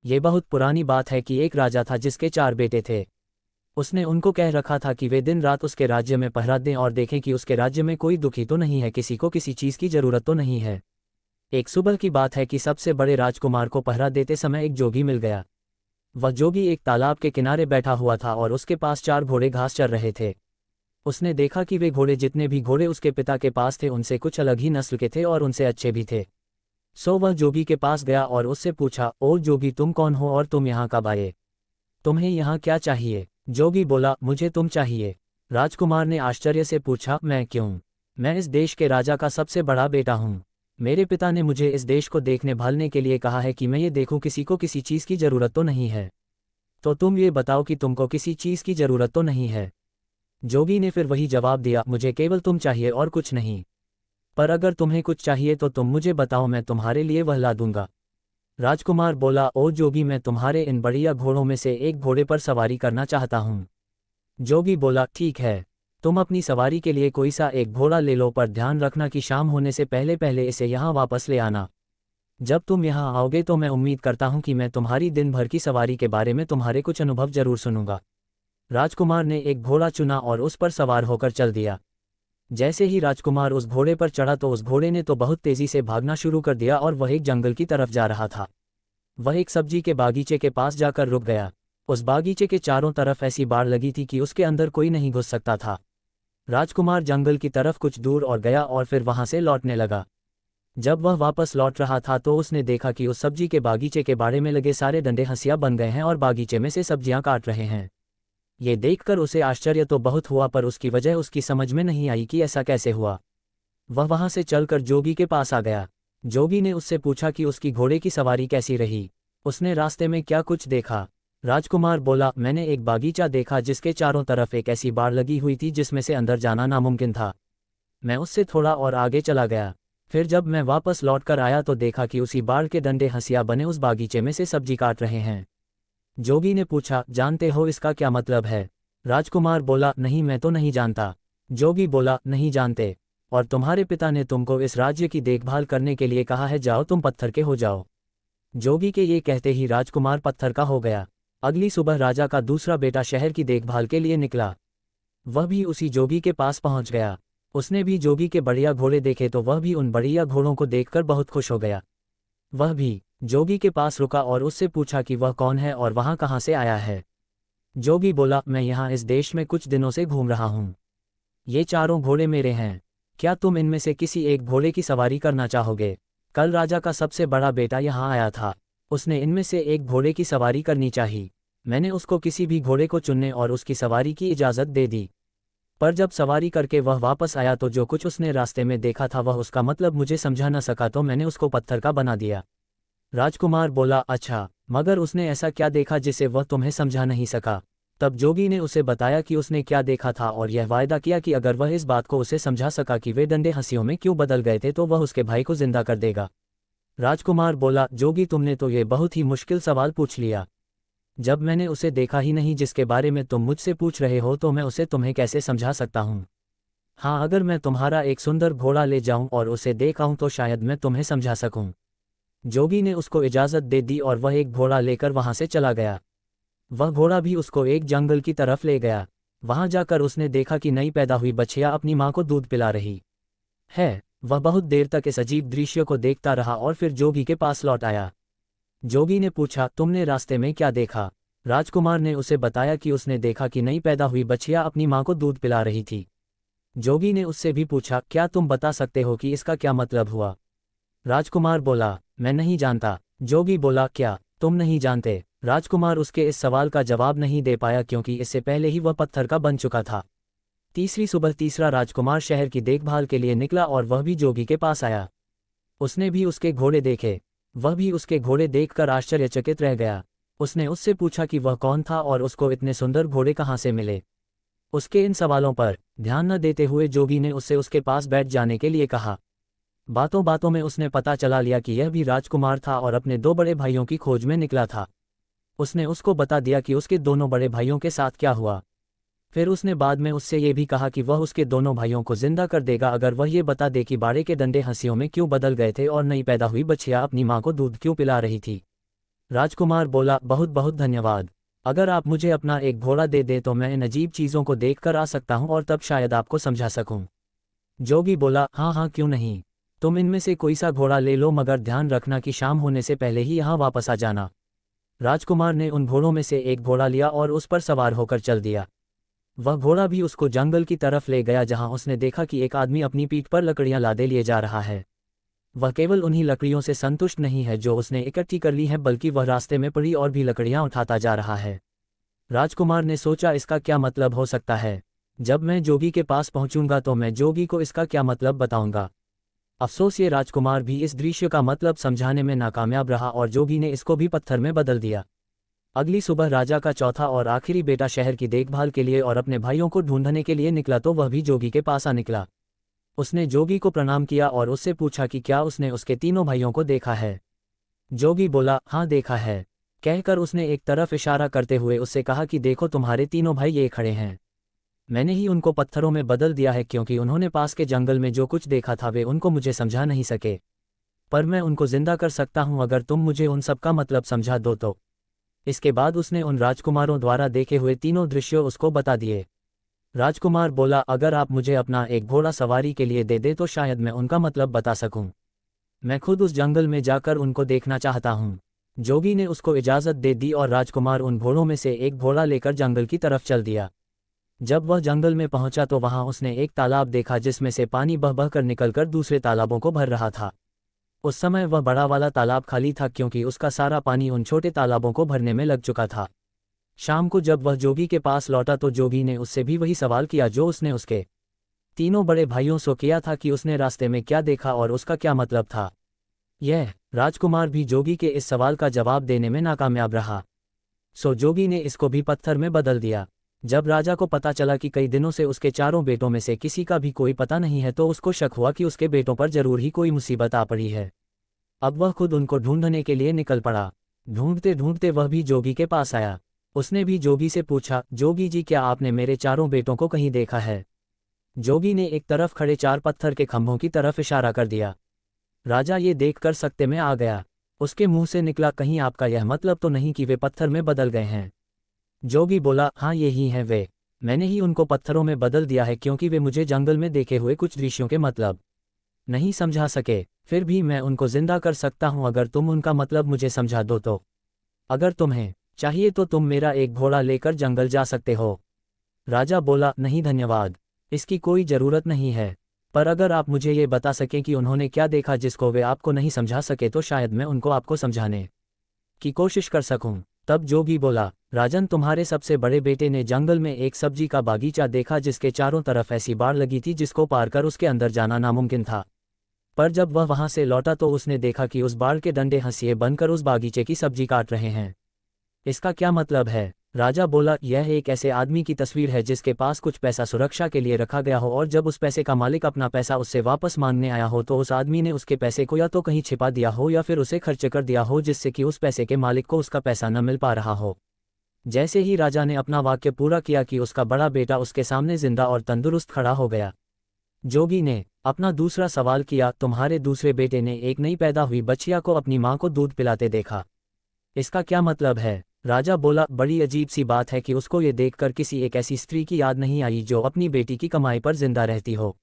ये बहुत पुरानी बात है कि एक राजा था जिसके 4 बेटे थे। उसने उनको कह रखा था कि वे दिन रात उसके राज्य में पहरा दें और देखें कि उसके राज्य में कोई दुखी तो नहीं है, किसी को किसी चीज़ की ज़रूरत तो नहीं है। एक सुबह की बात है कि सबसे बड़े राजकुमार को पहरा देते समय एक जोगी मिल गया। वह जोगी एक तालाब के किनारे बैठा हुआ था और उसके पास 4 घोड़े घास चर रहे थे। उसने देखा कि वे घोड़े, जितने भी घोड़े उसके पिता के पास थे, उनसे कुछ अलग ही नस्ल के थे और उनसे अच्छे भी थे। सो वह जोगी के पास गया और उससे पूछा, ओ जोगी, तुम कौन हो और तुम यहाँ कब आए? तुम्हें यहाँ क्या चाहिए? जोगी बोला, मुझे तुम चाहिए। राजकुमार ने आश्चर्य से पूछा, मैं क्यों? मैं इस देश के राजा का सबसे बड़ा बेटा हूँ। मेरे पिता ने मुझे इस देश को देखने भालने के लिए कहा है कि मैं ये देखूं किसी को किसी चीज़ की ज़रूरत तो नहीं है। तो तुम ये बताओ कि तुमको किसी चीज़ की ज़रूरत तो नहीं है। जोगी ने फिर वही जवाब दिया, मुझे केवल तुम चाहिए और कुछ नहीं। पर अगर तुम्हें कुछ चाहिए तो तुम मुझे बताओ, मैं तुम्हारे लिए वह ला दूंगा। राजकुमार बोला, ओ जोगी, मैं तुम्हारे इन बढ़िया घोड़ों में से एक घोड़े पर सवारी करना चाहता हूँ। जोगी बोला, ठीक है, तुम अपनी सवारी के लिए कोई सा एक घोड़ा ले लो, पर ध्यान रखना कि शाम होने से पहले पहले इसे यहाँ वापस ले आना। जब तुम यहाँ आओगे तो मैं उम्मीद करता हूँ कि मैं तुम्हारी दिन भर की सवारी के बारे में तुम्हारे कुछ अनुभव जरूर सुनूंगा। राजकुमार ने एक घोड़ा चुना और उस पर सवार होकर चल दिया। जैसे ही राजकुमार उस घोड़े पर चढ़ा तो उस घोड़े ने तो बहुत तेजी से भागना शुरू कर दिया और वह एक जंगल की तरफ जा रहा था। वह एक सब्जी के बागीचे के पास जाकर रुक गया। उस बागीचे के चारों तरफ ऐसी बाड़ लगी थी कि उसके अंदर कोई नहीं घुस सकता था। राजकुमार जंगल की तरफ कुछ दूर और गया और फिर वहां से लौटने लगा। जब वह वापस लौट रहा था तो उसने देखा कि उस सब्जी के बागीचे के बाड़े में लगे सारे डंडे हंसिया बन गए हैं और बागीचे में से सब्जियां काट रहे हैं। ये देखकर उसे आश्चर्य तो बहुत हुआ, पर उसकी वजह उसकी समझ में नहीं आई कि ऐसा कैसे हुआ। वह वहां से चलकर जोगी के पास आ गया। जोगी ने उससे पूछा कि उसकी घोड़े की सवारी कैसी रही, उसने रास्ते में क्या कुछ देखा। राजकुमार बोला, मैंने एक बागीचा देखा जिसके चारों तरफ एक ऐसी बाड़ लगी हुई थी जिसमें से अंदर जाना नामुमकिन था। मैं उससे थोड़ा और आगे चला गया। फिर जब मैं वापस लौटकर आया तो देखा कि उसी बाड़ के डंडे हंसिया बने उस बागीचे में से सब्जी काट रहे हैं। जोगी ने पूछा, जानते हो इसका क्या मतलब है? राजकुमार बोला, नहीं, मैं तो नहीं जानता। जोगी बोला, नहीं जानते? और तुम्हारे पिता ने तुमको इस राज्य की देखभाल करने के लिए कहा है, जाओ तुम पत्थर के हो जाओ। जोगी के ये कहते ही राजकुमार पत्थर का हो गया। अगली सुबह राजा का दूसरा बेटा शहर की देखभाल के लिए निकला। वह भी उसी जोगी के पास पहुंच गया। उसने भी जोगी के बढ़िया घोड़े देखे तो वह भी उन बढ़िया घोड़ों को देखकर बहुत खुश हो गया। वह भी जोगी के पास रुका और उससे पूछा कि वह कौन है और वहां कहाँ से आया है। जोगी बोला, मैं यहाँ इस देश में कुछ दिनों से घूम रहा हूँ। ये चारों घोड़े मेरे हैं। क्या तुम इनमें से किसी एक घोड़े की सवारी करना चाहोगे? कल राजा का सबसे बड़ा बेटा यहाँ आया था। उसने इनमें से एक घोड़े की सवारी करनी चाहिए। मैंने उसको किसी भी घोड़े को चुनने और उसकी सवारी की इजाज़त दे दी। पर जब सवारी करके वह वापस आया तो जो कुछ उसने रास्ते में देखा था वह उसका मतलब मुझे समझा न सका, तो मैंने उसको पत्थर का बना दिया। राजकुमार बोला, अच्छा, मगर उसने ऐसा क्या देखा जिसे वह तुम्हें समझा नहीं सका? तब जोगी ने उसे बताया कि उसने क्या देखा था और यह वायदा किया कि अगर वह इस बात को उसे समझा सका कि वे डंडे हंसियों में क्यों बदल गए थे तो वह उसके भाई को जिंदा कर देगा। राजकुमार बोला, जोगी, तुमने तो ये बहुत ही मुश्किल सवाल पूछ लिया। जब मैंने उसे देखा ही नहीं जिसके बारे में तुम मुझसे पूछ रहे हो तो मैं उसे तुम्हें कैसे समझा सकता हूँ? हाँ, अगर मैं तुम्हारा एक सुंदर घोड़ा ले जाऊं और उसे देखाऊं तो शायद मैं तुम्हें समझा सकूं। जोगी ने उसको इजाज़त दे दी और वह एक घोड़ा लेकर वहां से चला गया। वह घोड़ा भी उसको एक जंगल की तरफ ले गया। वहां जाकर उसने देखा कि नई पैदा हुई बछिया अपनी मां को दूध पिला रही है। वह बहुत देर तक इस अजीब दृश्य को देखता रहा और फिर जोगी के पास लौट आया। जोगी ने पूछा, तुमने रास्ते में क्या देखा? राजकुमार ने उसे बताया कि उसने देखा कि नई पैदा हुई बछिया अपनी मां को दूध पिला रही थी। जोगी ने उससे भी पूछा, क्या तुम बता सकते हो कि इसका क्या मतलब हुआ? राजकुमार बोला, मैं नहीं जानता। जोगी बोला, क्या तुम नहीं जानते? राजकुमार उसके इस सवाल का जवाब नहीं दे पाया क्योंकि इससे पहले ही वह पत्थर का बन चुका था। तीसरी सुबह तीसरा राजकुमार शहर की देखभाल के लिए निकला और वह भी जोगी के पास आया। उसने भी उसके घोड़े देखे। वह भी उसके घोड़े देखकर आश्चर्यचकित रह गया। उसने उससे पूछा कि वह कौन था और उसको इतने सुंदर घोड़े कहाँ से मिले। उसके इन सवालों पर ध्यान न देते हुए जोगी ने उससे उसके पास बैठ जाने के लिए कहा। बातों बातों में उसने पता चला लिया कि यह भी राजकुमार था और अपने 2 बड़े भाइयों की खोज में निकला था। उसने उसको बता दिया कि उसके दोनों बड़े भाइयों के साथ क्या हुआ। फिर उसने बाद में उससे ये भी कहा कि वह उसके दोनों भाइयों को जिंदा कर देगा अगर वह ये बता दे कि बाड़े के डंडे हंसियों में क्यों बदल गए थे और नई पैदा हुई बछिया अपनी मां को दूध क्यों पिला रही थी। राजकुमार बोला, बहुत बहुत धन्यवाद। अगर आप मुझे अपना एक घोड़ा दे दे तो मैं इन अजीब चीज़ों को देख कर आ सकता हूँ और तब शायद आपको समझा सकूँ। जोगी बोला, हाँ हाँ क्यों नहीं, तुम इनमें से कोई सा घोड़ा ले लो, मगर ध्यान रखना कि शाम होने से पहले ही यहाँ वापस आ जाना। राजकुमार ने उन घोड़ों में से एक घोड़ा लिया और उस पर सवार होकर चल दिया। वह घोड़ा भी उसको जंगल की तरफ ले गया, जहाँ उसने देखा कि एक आदमी अपनी पीठ पर लकड़ियाँ लादे लिए जा रहा है। वह केवल उन्हीं लकड़ियों से संतुष्ट नहीं है जो उसने इकट्ठी कर ली है, बल्कि वह रास्ते में पड़ी और भी लकड़ियां उठाता जा रहा है। राजकुमार ने सोचा, इसका क्या मतलब हो सकता है। जब मैं जोगी के पास पहुंचूंगा तो मैं जोगी को इसका क्या मतलब बताऊंगा। अफसोस ये राजकुमार भी इस दृश्य का मतलब समझाने में नाकामयाब रहा और जोगी ने इसको भी पत्थर में बदल दिया। अगली सुबह राजा का चौथा और आखिरी बेटा शहर की देखभाल के लिए और अपने भाइयों को ढूंढने के लिए निकला, तो वह भी जोगी के पास आ निकला। उसने जोगी को प्रणाम किया और उससे पूछा कि क्या उसने उसके तीनों भाइयों को देखा है। जोगी बोला, हाँ देखा है। कहकर उसने एक तरफ इशारा करते हुए उससे कहा कि देखो तुम्हारे तीनों भाई ये खड़े हैं। मैंने ही उनको पत्थरों में बदल दिया है, क्योंकि उन्होंने पास के जंगल में जो कुछ देखा था वे उनको मुझे समझा नहीं सके, पर मैं उनको जिंदा कर सकता हूं अगर तुम मुझे उन सब का मतलब समझा दो तो। इसके बाद उसने उन राजकुमारों द्वारा देखे हुए तीनों दृश्यों उसको बता दिए। राजकुमार बोला, अगर आप मुझे अपना एक घोड़ा सवारी के लिए दे दे तो शायद मैं उनका मतलब बता सकूं। मैं खुद उस जंगल में जाकर उनको देखना चाहता हूं। जोगी ने उसको इजाज़त दे दी और राजकुमार उन घोड़ों में से एक घोड़ा लेकर जंगल की तरफ चल दिया। जब वह जंगल में पहुंचा तो वहां उसने एक तालाब देखा जिसमें से पानी बह बह कर निकलकर दूसरे तालाबों को भर रहा था। उस समय वह बड़ा वाला तालाब खाली था, क्योंकि उसका सारा पानी उन छोटे तालाबों को भरने में लग चुका था। शाम को जब वह जोगी के पास लौटा तो जोगी ने उससे भी वही सवाल किया जो उसने उसके तीनों बड़े भाइयों से किया था कि उसने रास्ते में क्या देखा और उसका क्या मतलब था। यह राजकुमार भी जोगी के इस सवाल का जवाब देने में नाकामयाब रहा, सो जोगी ने इसको भी पत्थर में बदल दिया। जब राजा को पता चला कि कई दिनों से उसके चारों बेटों में से किसी का भी कोई पता नहीं है तो उसको शक हुआ कि उसके बेटों पर जरूर ही कोई मुसीबत आ पड़ी है। अब वह खुद उनको ढूंढने के लिए निकल पड़ा। ढूंढते ढूंढते वह भी जोगी के पास आया। उसने भी जोगी से पूछा, जोगी जी क्या आपने मेरे चारों बेटों को कहीं देखा है। जोगी ने एक तरफ खड़े 4 पत्थर के खंभों की तरफ इशारा कर दिया। राजा ये देखकर सकते में आ गया। उसके मुंह से निकला, कहीं आपका यह मतलब तो नहीं कि वे पत्थर में बदल गए हैं। जोगी बोला, हाँ यही हैं वे, मैंने ही उनको पत्थरों में बदल दिया है क्योंकि वे मुझे जंगल में देखे हुए कुछ दृश्यों के मतलब नहीं समझा सके। फिर भी मैं उनको जिंदा कर सकता हूं अगर तुम उनका मतलब मुझे समझा दो तो। अगर तुम्हें चाहिए तो तुम मेरा एक घोड़ा लेकर जंगल जा सकते हो। राजा बोला, नहीं धन्यवाद, इसकी कोई ज़रूरत नहीं है, पर अगर आप मुझे ये बता सकें कि उन्होंने क्या देखा जिसको वे आपको नहीं समझा सके तो शायद मैं उनको आपको समझाने की कोशिश कर सकूं। तब जोगी बोला, राजन तुम्हारे सबसे बड़े बेटे ने जंगल में एक सब्जी का बागीचा देखा जिसके चारों तरफ ऐसी बाड़ लगी थी जिसको पार कर उसके अंदर जाना नामुमकिन था। पर जब वह वहां से लौटा तो उसने देखा कि उस बाड़ के डंडे हंसिए बनकर उस बागीचे की सब्जी काट रहे हैं। इसका क्या मतलब है। राजा बोला, यह एक ऐसे आदमी की तस्वीर है जिसके पास कुछ पैसा सुरक्षा के लिए रखा गया हो और जब उस पैसे का मालिक अपना पैसा उससे वापस मांगने आया हो तो उस आदमी ने उसके पैसे को या तो कहीं छिपा दिया हो या फिर उसे खर्च कर दिया हो, जिससे कि उस पैसे के मालिक को उसका पैसा न मिल पा रहा हो। जैसे ही राजा ने अपना वाक्य पूरा किया कि उसका बड़ा बेटा उसके सामने जिंदा और तंदुरुस्त खड़ा हो गया। जोगी ने अपना दूसरा सवाल किया, तुम्हारे दूसरे बेटे ने एक नई पैदा हुई बच्चिया को अपनी माँ को दूध पिलाते देखा, इसका क्या मतलब है। राजा बोला, बड़ी अजीब सी बात है कि उसको ये देखकर किसी एक ऐसी स्त्री की याद नहीं आई जो अपनी बेटी की कमाई पर जिंदा रहती हो।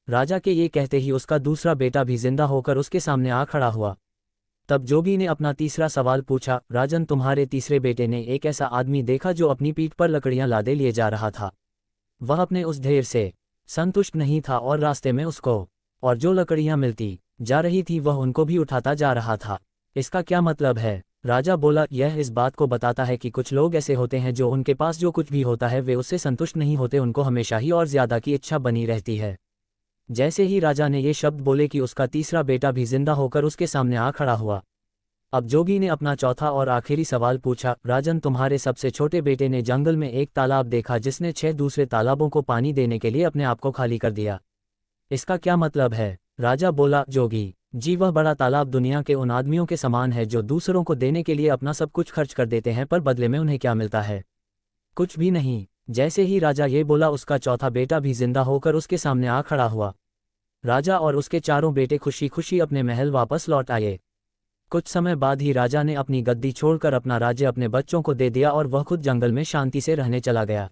राजा के ये कहते ही उसका दूसरा बेटा भी जिंदा होकर उसके सामने आ खड़ा हुआ। तब जोगी ने अपना तीसरा सवाल पूछा, राजन तुम्हारे तीसरे बेटे ने एक ऐसा आदमी देखा जो अपनी पीठ पर लकड़ियां लादे लिए जा रहा था। वह अपने उस ढेर से संतुष्ट नहीं था और रास्ते में उसको और जो लकड़ियां मिलती जा रही थी वह उनको भी उठाता जा रहा था। इसका क्या मतलब है। राजा बोला, यह इस बात को बताता है कि कुछ लोग ऐसे होते हैं जो उनके पास जो कुछ भी होता है वे उससे संतुष्ट नहीं होते, उनको हमेशा ही और ज्यादा की इच्छा बनी रहती है। जैसे ही राजा ने ये शब्द बोले कि उसका तीसरा बेटा भी जिंदा होकर उसके सामने आ खड़ा हुआ। अब जोगी ने अपना चौथा और आखिरी सवाल पूछा, राजन तुम्हारे सबसे छोटे बेटे ने जंगल में एक तालाब देखा जिसने 6 दूसरे तालाबों को पानी देने के लिए अपने आप को खाली कर दिया, इसका क्या मतलब है। राजा बोला, जोगी जी वह बड़ा तालाब दुनिया के उन आदमियों के समान है जो दूसरों को देने के लिए अपना सब कुछ खर्च कर देते हैं पर बदले में उन्हें क्या मिलता है, कुछ भी नहीं। जैसे ही राजा ये बोला उसका चौथा बेटा भी जिंदा होकर उसके सामने आ खड़ा हुआ। राजा और उसके चारों बेटे खुशी खुशी अपने महल वापस लौट आए। कुछ समय बाद ही राजा ने अपनी गद्दी छोड़कर अपना राज्य अपने बच्चों को दे दिया और वह खुद जंगल में शांति से रहने चला गया।